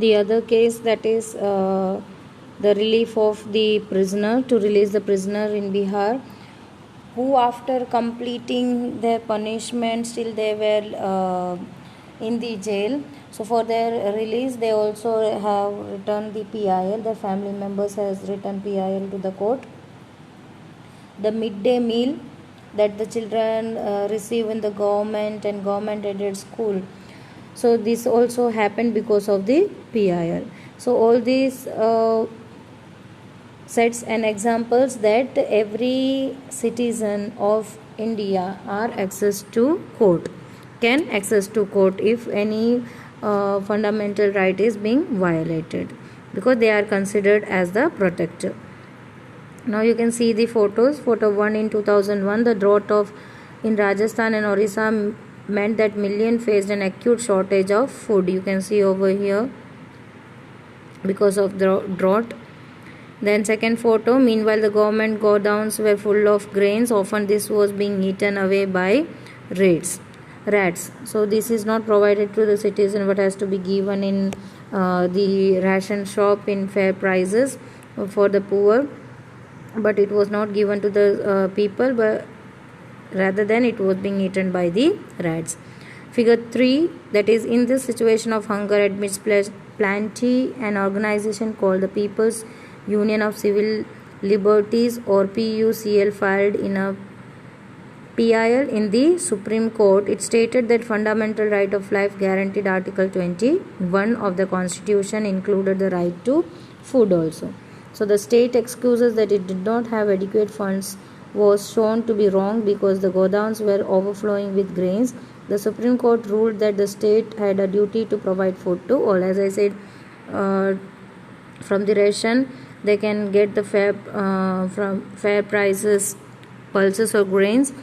The other case, that is the relief of the prisoner, to release the prisoner in Bihar, who after completing their punishment still they were in the jail. So for their release they also have returned the PIL. The family members has returned PIL to the court. The midday meal that the children receive in the government and government aided school, so this also happened because of the PIL. So all these sets and examples that every citizen of India are access to court, can access to court if any fundamental right is being violated, because they are considered as the protector. Now you can see the photos. Photo 1 in 2001, the drought of in Rajasthan and Orissa meant that millions faced an acute shortage of food. You can see over here, because of the drought. Then second photo, meanwhile the government godowns were full of grains. Often this was being eaten away by rats. So this is not provided to the citizen, but has to be given in the ration shop in fair prices for the poor. But it was not given to the people, but rather than it was being eaten by the rats. Figure 3, that is, in this situation of hunger amidst plenty, an organization called the People's Union of Civil Liberties, or PUCL, filed in a PIL in the Supreme Court. It stated that fundamental right of life guaranteed Article 21 of the Constitution included the right to food also. So the state excuses that it did not have adequate funds was shown to be wrong because the godowns were overflowing with grains. The Supreme Court ruled that the state had a duty to provide food to all. As I said, from the ration they can get the from fair prices pulses or grains.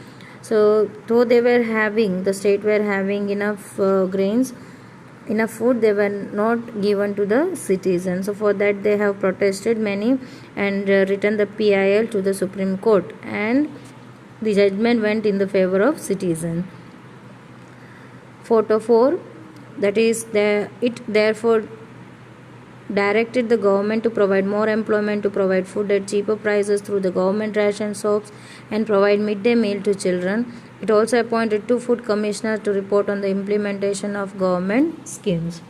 So though they were having, the state were having enough grains, enough food, they were not given to the citizens. So for that they have protested many and returned the PIL to the Supreme Court, and the judgment went in the favor of citizen. Photo 4, that is, it therefore directed the government to provide more employment, to provide food at cheaper prices through the government ration shops, and provide midday meal to children. It also appointed 2 food commissioners to report on the implementation of government schemes.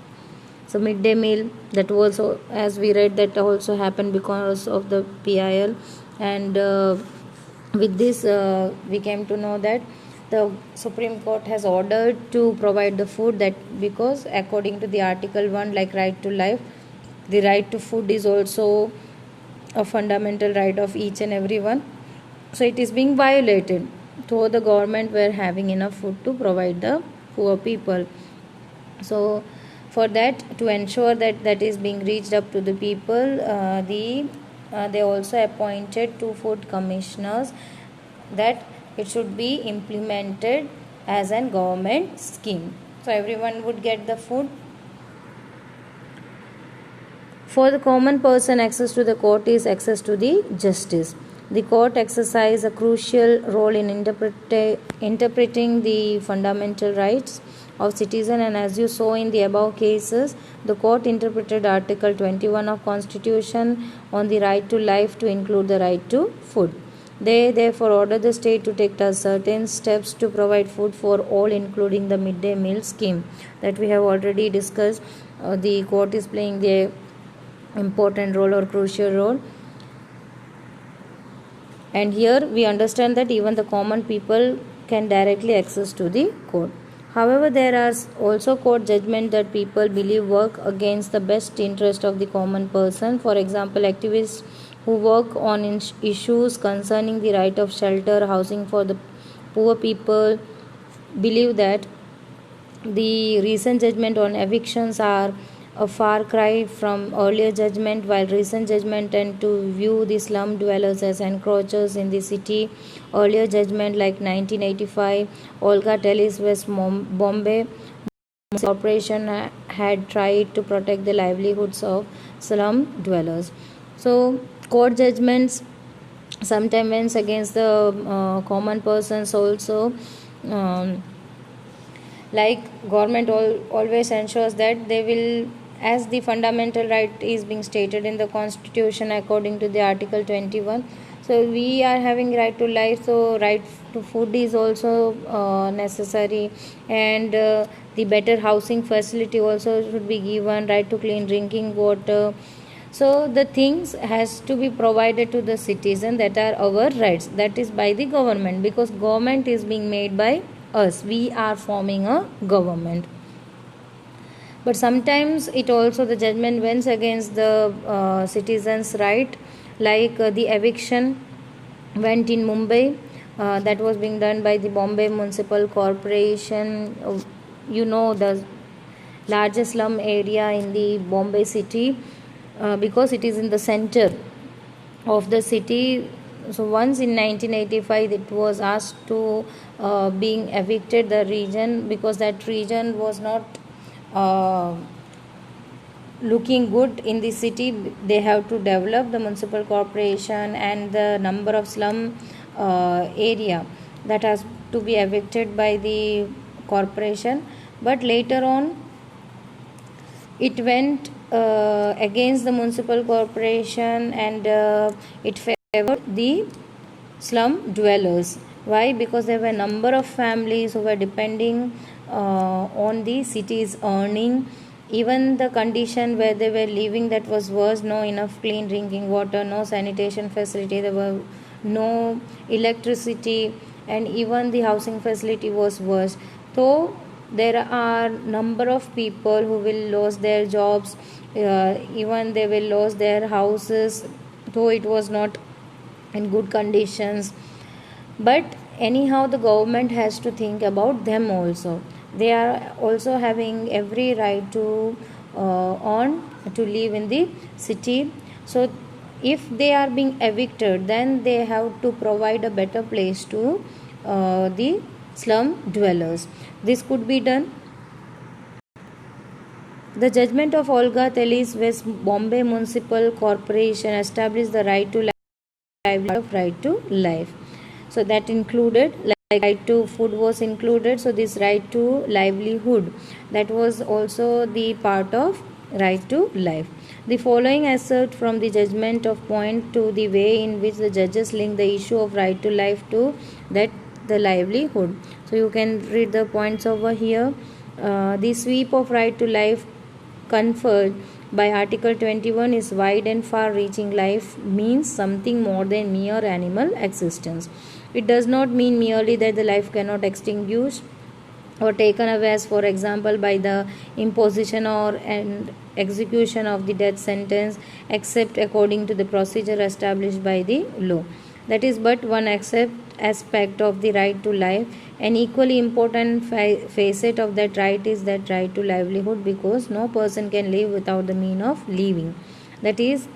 So midday meal, that was, as we read, that also happened because of the PIL, and with this we came to know that the Supreme Court has ordered to provide the food, that because according to the Article 1, like right to life, the right to food is also a fundamental right of each and everyone. So it is being violated, though the government were having enough food to provide the poor people. So for that, to ensure that that is being reached up to the people, they also appointed 2 food commissioners, that it should be implemented as a government scheme, so everyone would get the food. For the common person, access to the court is access to the justice. The court exercise a crucial role in interpreting the fundamental rights of citizen, and as you saw in the above cases, the court interpreted Article 21 of Constitution on the right to life to include the right to food. They therefore order the state to take certain steps to provide food for all, including the midday meal scheme that we have already discussed. The court is playing the important role or crucial role, and here we understand that even the common people can directly access to the court. However, there are also court judgment that people believe work against the best interest of the common person. For example, activists who work on issues concerning the right of shelter, housing for the poor people, believe that the recent judgment on evictions are a far cry from earlier judgment, while recent judgment tend to view the slum dwellers as encroachers in the city. Earlier judgment, like 1985 Olga Tellis West Bombay Corporation, had tried to protect the livelihoods of slum dwellers. So court judgments sometimes went against the common persons also. Like government always ensures that they will as the fundamental right is being stated in the constitution according to the article 21. So we are having right to life, so right to food is also necessary, and the better housing facility also should be given, right to clean drinking water. So the things has to be provided to the citizen, that are our rights, that is by the government, because government is being made by us, we are forming a government. But sometimes it also, the judgment went against the citizens right, like the eviction went in Mumbai, that was being done by the Bombay Municipal Corporation. The largest slum area in the Bombay city, because it is in the center of the city. So once in 1985 it was asked to being evicted the region, because that region was not uh, looking good in the city. They have to develop the municipal corporation, and the number of slum area that has to be evicted by the corporation. But later on it went against the municipal corporation, and it favored the slum dwellers. Why? Because there were a number of families who were depending on the city's earning. Even the condition where they were living, that was worse. No enough clean drinking water, no sanitation facility, there were no electricity, and even the housing facility was worse. So there are number of people who will lose their jobs, even they will lose their houses, though it was not in good conditions. But anyhow, the government has to think about them also. They are also having every right to on to live in the city. So if they are being evicted, then they have to provide a better place to the slum dwellers. This could be done. The judgment of Olga Telis West Bombay Municipal Corporation established the right to life. So that included, like right to food was included. So this right to livelihood, that was also the part of right to life. The following excerpt from the judgment of point to the way in which the judges link the issue of right to life to that the livelihood. So you can read the points over here. The sweep of right to life conferred by Article 21 is wide and far reaching. Life means something more than mere animal existence. It does not mean merely that the life cannot extinguish or taken away, as for example by the imposition or and execution of the death sentence, except according to the procedure established by the law. That is but one aspect of the right to life. An equally important facet of that right is that right to livelihood, because no person can live without the mean of living. That is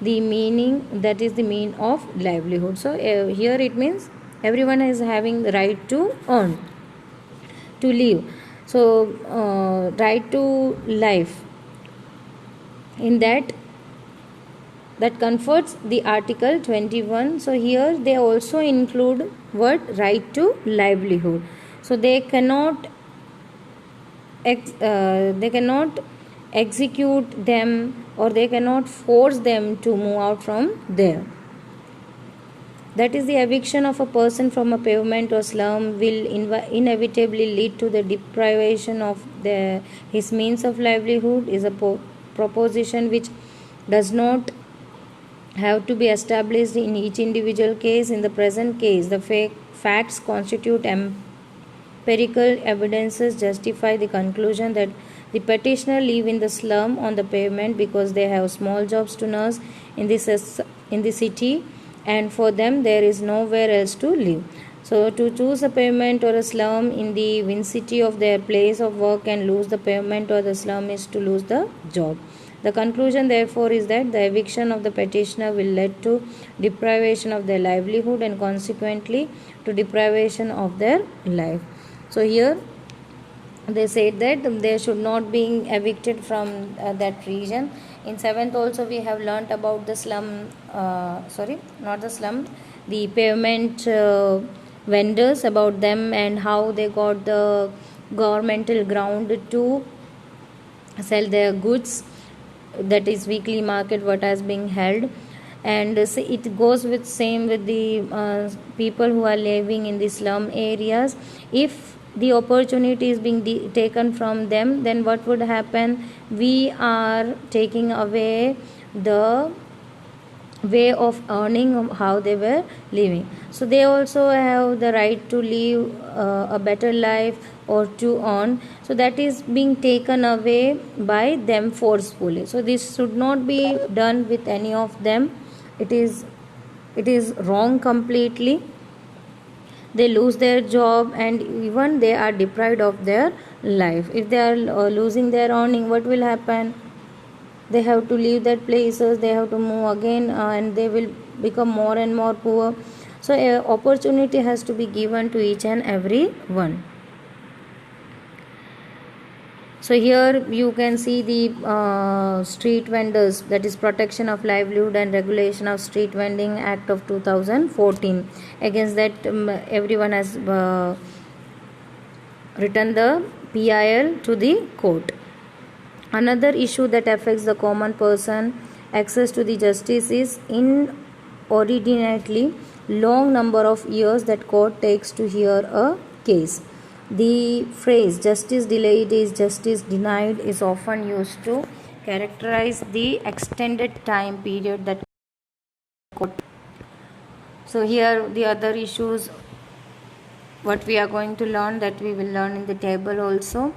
the meaning of livelihood. So here it means everyone is having the right to earn, to live. So right to life, in that confers the Article 21. So here they also include what? Right to livelihood. So they cannot execute them, or they cannot force them to move out from there. That is, the eviction of a person from a pavement or slum will inevitably lead to the deprivation of his means of livelihood, is a proposition which does not have to be established in each individual case. In the present case, the facts constitute empirical evidences justify the conclusion that the petitioner live in the slum on the pavement because they have small jobs to nurse in the city, and for them there is nowhere else to live. So to choose a pavement or a slum in the vicinity of their place of work and lose the pavement or the slum is to lose the job. The conclusion therefore is that the eviction of the petitioner will lead to deprivation of their livelihood and consequently to deprivation of their life. So here they said that they should not be evicted from that region. In 7th also we have learnt about the slum, the pavement vendors, about them and how they got the governmental ground to sell their goods, that is weekly market what has been held. And it goes with same with the people who are living in the slum areas. If the opportunity is being taken from them, then what would happen? We are taking away the way of earning how they were living. So they also have the right to live a better life or to earn. So that is being taken away by them forcefully. So this should not be done with any of them. It is wrong completely. They lose their job and even they are deprived of their life. If they are losing their earning, what will happen? They have to leave that places, they have to move again, and they will become more and more poor. So opportunity has to be given to each and every one. So here you can see the street vendors, that is Protection of Livelihood and Regulation of Street Vending Act of 2014. Against that, everyone has written the PIL to the court. Another issue that affects the common person access to the justice is inordinately long number of years that court takes to hear a case. The phrase justice delayed is justice denied is often used to characterize the extended time period that court. So here the other issues what we are going to learn, that we will learn in the table also.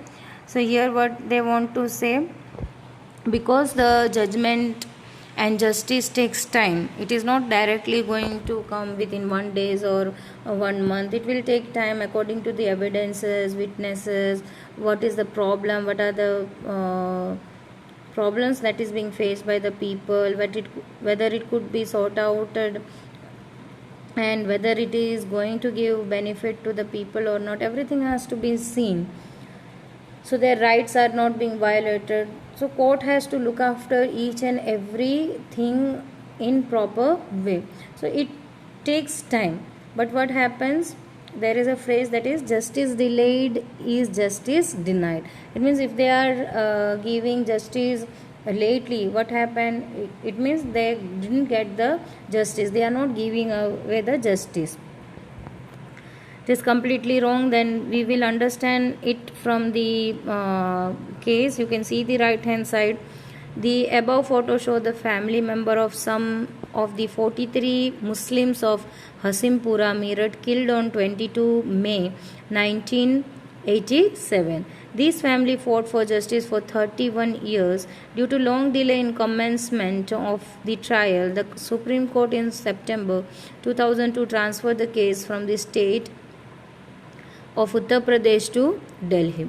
So here what they want to say, because the judgment and justice takes time, it is not directly going to come within 1 day or 1 month. It will take time according to the evidences, witnesses, what is the problem, what are the problems that is being faced by the people, whether it could be sorted out, and whether it is going to give benefit to the people or not. Everything has to be seen, so their rights are not being violated. So court has to look after each and everything in proper way. So it takes time, but what happens, there is a phrase that is justice delayed is justice denied. It means if they are giving justice lately, what happened, it means they didn't get the justice, they are not giving away the justice. It is completely wrong. Then we will understand it from the case. You can see the right hand side. The above photo show the family member of some of the 43 Muslims of Hasimpura, Meerut, killed on 22 May 1987. This family fought for justice for 31 years. Due to long delay in commencement of the trial, the Supreme Court in September 2002 transferred the case from the state of Uttar Pradesh to Delhi.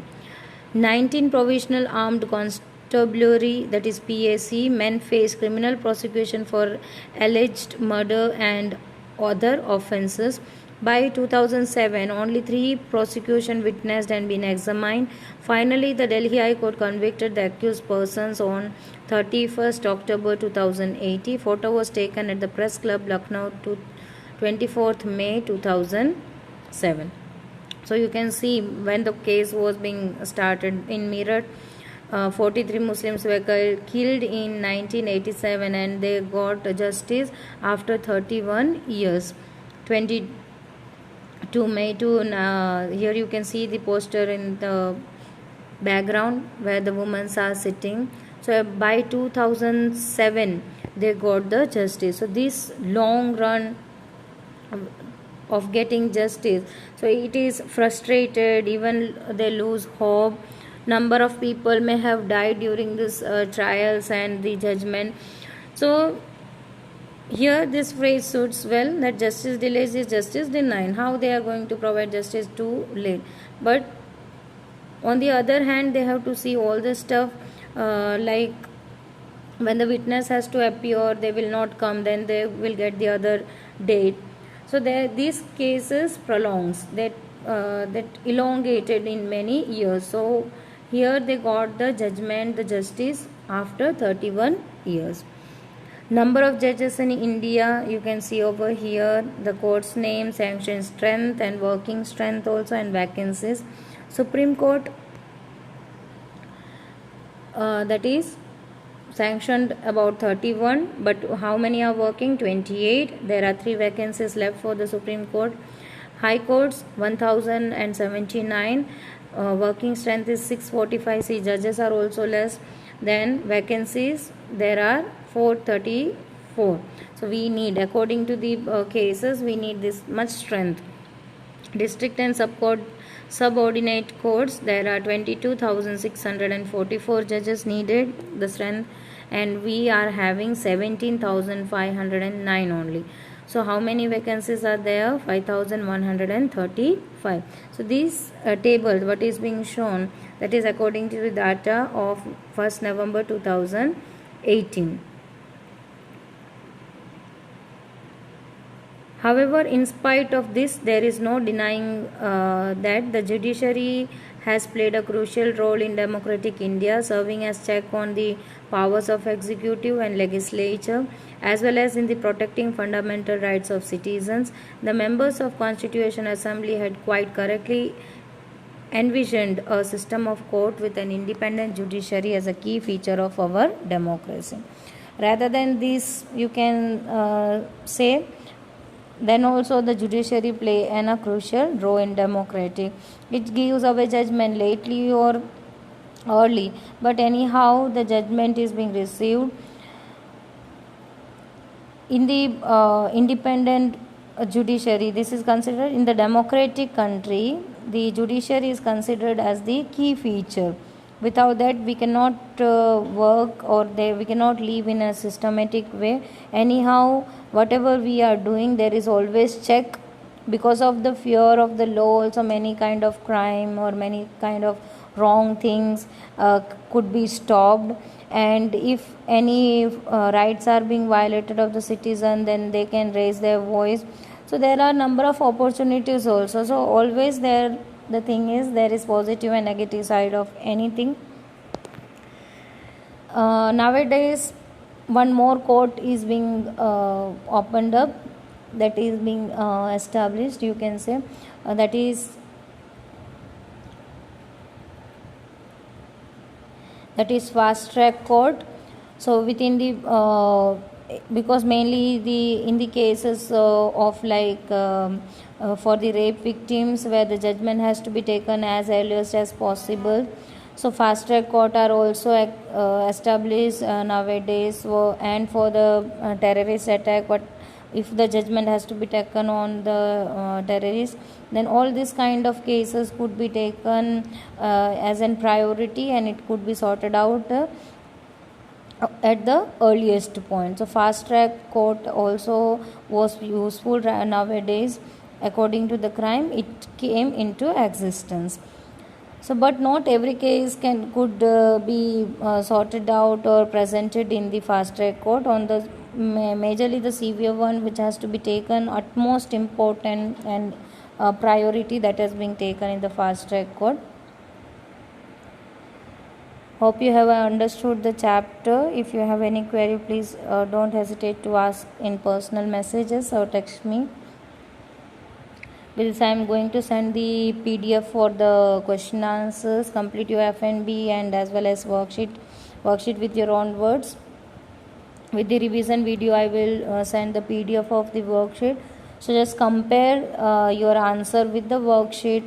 19 provisional armed constabulary, that is PAC, men face criminal prosecution for alleged murder and other offences. By 2007, only 3 prosecution witnessed and been examined. Finally, the Delhi High Court convicted the accused persons on 31st October 2018. Photo was taken at the Press Club, Lucknow, 24th May 2007. So you can see when the case was being started in Meerut, 43 Muslims were killed in 1987 and they got justice after 31 years. 22 May to here you can see the poster in the background where the women are sitting. So by 2007 they got the justice. So this long run of getting justice, so it is frustrated, even they lose hope. Number of people may have died during this trials and the judgment. So here this phrase suits well, that justice delays is justice denied. How they are going to provide justice too late? But on the other hand, they have to see all the stuff, like when the witness has to appear, they will not come, then they will get the other date. So these cases prolongs that elongated in many years. So here they got the judgment, the justice after 31 years. Number of judges in India, you can see over here the court's name, sanction strength and working strength also, and vacancies. Supreme Court that is sanctioned about 31, but how many are working? 28. There are 3 vacancies left for the Supreme Court. High Courts 1079, working strength is 645. See, judges are also less. Then vacancies there are 434. So we need, according to the cases, we need this much strength. District and subordinate courts, there are 22,644 judges needed, the strength, and we are having 17,509 only. So how many vacancies are there? 5,135. So this table what is being shown, that is according to the data of 1st November 2018. However, in spite of this, there is no denying that the judiciary has played a crucial role in democratic India, serving as check on the powers of executive and legislature, as well as in the protecting fundamental rights of citizens. The members of Constitution Assembly had quite correctly envisioned a system of court with an independent judiciary as a key feature of our democracy. Rather than this, you can say, then also the judiciary play a crucial role in democratic. It gives away judgment lately or early, but anyhow the judgment is being received in the independent judiciary. This is considered in the democratic country, the judiciary is considered as the key feature. Without that we cannot work, or we cannot live in a systematic way. Anyhow, whatever we are doing, there is always check. Because of the fear of the law also, many kind of crime or many kind of wrong things could be stopped. And if any rights are being violated of the citizen, then they can raise their voice. So there are number of opportunities also. So always there, the thing is, there is positive and negative side of anything. Nowadays one more court is being opened up, that is being established, you can say, that is fast track court. So within the because mainly in the cases of like for the rape victims, where the judgment has to be taken as earliest as possible. So fast track court are also established nowadays, and for the terrorist attack, but if the judgment has to be taken on the terrorist, then all these kind of cases could be taken as a priority, and it could be sorted out at the earliest point. So fast track court also was useful nowadays. According to the crime, it came into existence. So but not every case could be sorted out or presented in the fast track court. On the majorly the severe one, which has to be taken utmost important and priority, that has been taken in the fast track court. Hope you have understood the chapter. If you have any query, please don't hesitate to ask in personal messages or text me. Because I am going to send the PDF for the question answers. Complete your FNB and as well as worksheet with your own words. With the revision video, I will send the PDF of the worksheet. So just compare your answer with the worksheet.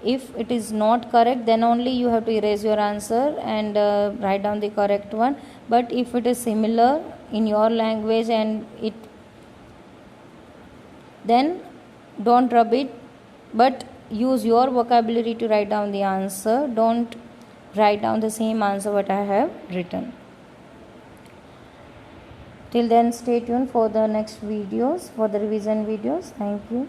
If it is not correct, then only you have to erase your answer and write down the correct one. But if it is similar in your language and it, then don't rub it, but use your vocabulary to write down the answer. Don't write down the same answer what I have written. Till then, stay tuned for the next videos, for the revision videos. Thank you.